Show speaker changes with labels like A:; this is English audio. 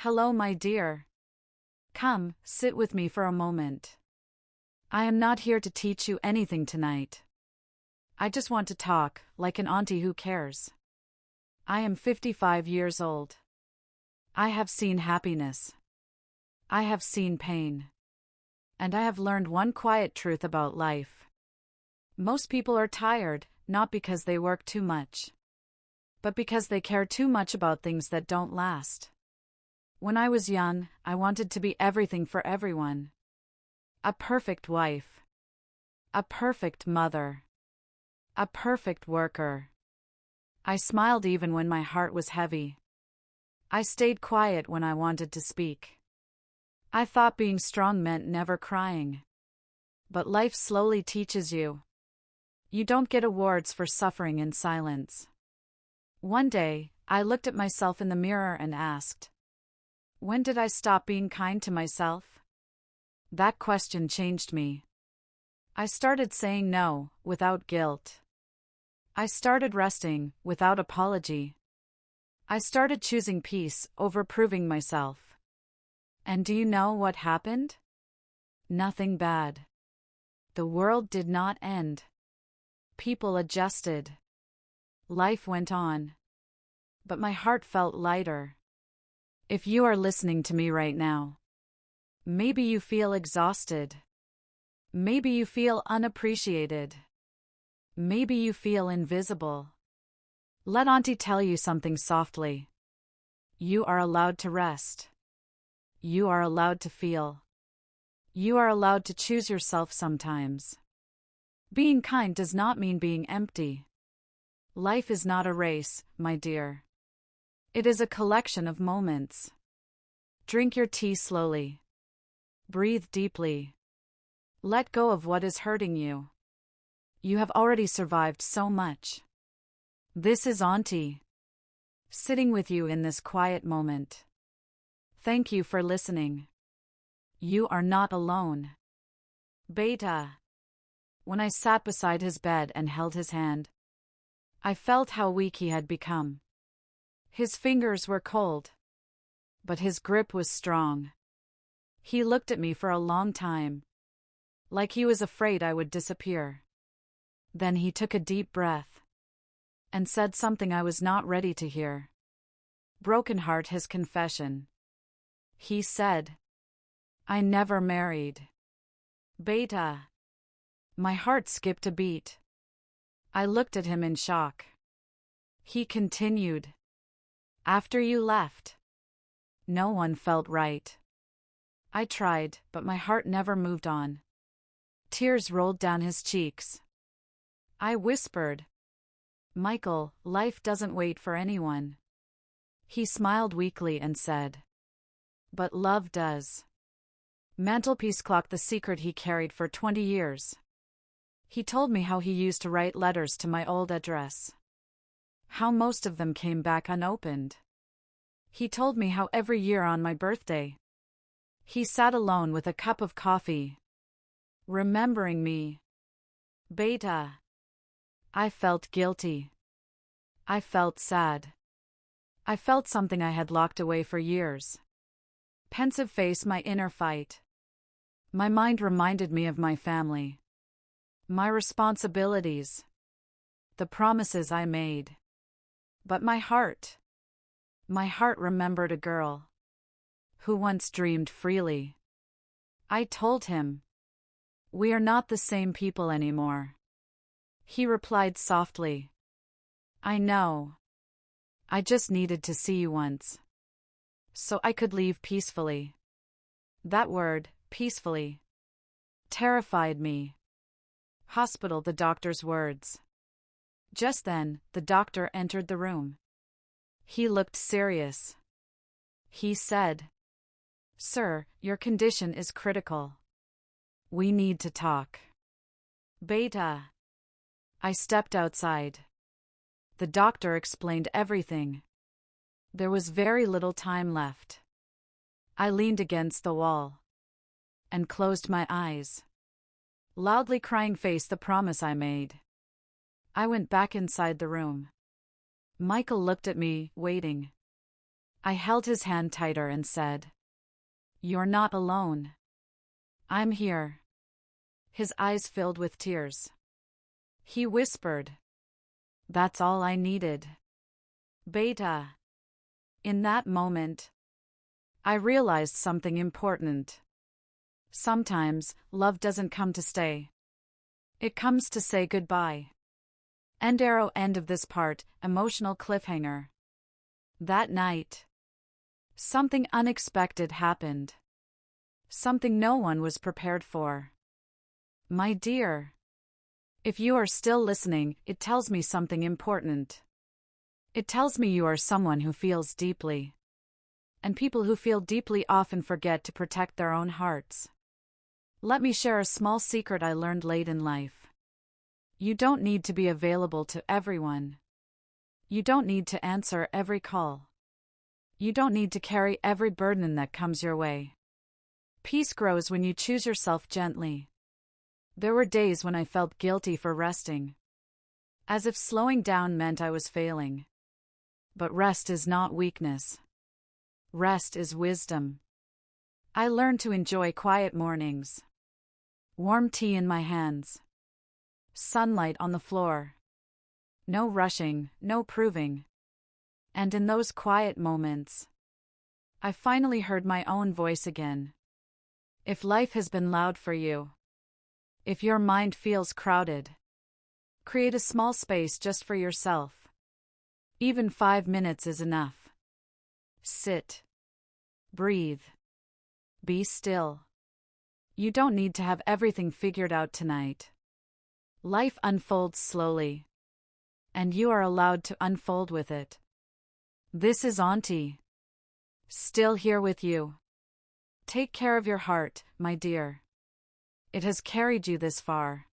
A: Hello, my dear. Come, sit with me for a moment. I am not here to teach you anything tonight. I just want to talk, like an auntie who cares. I am 55 years old. I have seen happiness. I have seen pain. And I have learned one quiet truth about life. Most people are tired, not because they work too much, but because they care too much about things that don't last. When I was young, I wanted to be everything for everyone. A perfect wife. A perfect mother. A perfect worker. I smiled even when my heart was heavy. I stayed quiet when I wanted to speak. I thought being strong meant never crying. But life slowly teaches you. You don't get awards for suffering in silence. One day, I looked at myself in the mirror and asked, when did I stop being kind to myself? That question changed me. I started saying no, without guilt. I started resting, without apology. I started choosing peace over proving myself. And do you know what happened? Nothing bad. The world did not end. People adjusted. Life went on. But my heart felt lighter. If you are listening to me right now, maybe you feel exhausted. Maybe you feel unappreciated. Maybe you feel invisible. Let Auntie tell you something softly. You are allowed to rest. You are allowed to feel. You are allowed to choose yourself sometimes. Being kind does not mean being empty. Life is not a race, my dear. It is a collection of moments. Drink your tea slowly. Breathe deeply. Let go of what is hurting you. You have already survived so much. This is Aunty, sitting with you in this quiet moment. Thank you for listening. You are not alone. Beta. When I sat beside his bed and held his hand, I felt how weak he had become. His fingers were cold, but his grip was strong. He looked at me for a long time, like he was afraid I would disappear. Then he took a deep breath and said something I was not ready to hear. Broken heart, his confession. He said, I never married. Beta. My heart skipped a beat. I looked at him in shock. He continued, after you left, no one felt right. I tried, but my heart never moved on. Tears rolled down his cheeks. I whispered, Michael, life doesn't wait for anyone. He smiled weakly and said, but love does. Mantelpiece clock, the secret he carried for 20 years. He told me how he used to write letters to my old address. How most of them came back unopened. He told me how every year on my birthday, he sat alone with a cup of coffee, remembering me. Beta. I felt guilty. I felt sad. I felt something I had locked away for years. Pensive face, my inner fight. My mind reminded me of my family. My responsibilities. The promises I made. But my heart remembered a girl who once dreamed freely. I told him, we are not the same people anymore. He replied softly, I know. I just needed to see you once, so I could leave peacefully. That word, peacefully, terrified me. Hospital, the doctor's words. Just then, the doctor entered the room. He looked serious. He said, Sir, your condition is critical. We need to talk. Beta. I stepped outside. The doctor explained everything. There was very little time left. I leaned against the wall and closed my eyes, loudly crying, face the promise I made. I went back inside the room. Michael looked at me, waiting. I held his hand tighter and said, "You're not alone. I'm here." His eyes filled with tears. He whispered, "That's all I needed. Beta." In that moment, I realized something important. Sometimes, love doesn't come to stay. It comes to say goodbye. End of this part, emotional cliffhanger. That night, something unexpected happened. Something no one was prepared for. My dear, if you are still listening, it tells me something important. It tells me you are someone who feels deeply. And people who feel deeply often forget to protect their own hearts. Let me share a small secret I learned late in life. You don't need to be available to everyone. You don't need to answer every call. You don't need to carry every burden that comes your way. Peace grows when you choose yourself gently. There were days when I felt guilty for resting. As if slowing down meant I was failing. But rest is not weakness. Rest is wisdom. I learned to enjoy quiet mornings. Warm tea in my hands. Sunlight on the floor. No rushing, no proving. And in those quiet moments, I finally heard my own voice again. If life has been loud for you, if your mind feels crowded, create a small space just for yourself. Even 5 minutes is enough. Sit. Breathe. Be still. You don't need to have everything figured out tonight. Life unfolds slowly. And you are allowed to unfold with it. This is Aunty. Still here with you. Take care of your heart, my dear. It has carried you this far.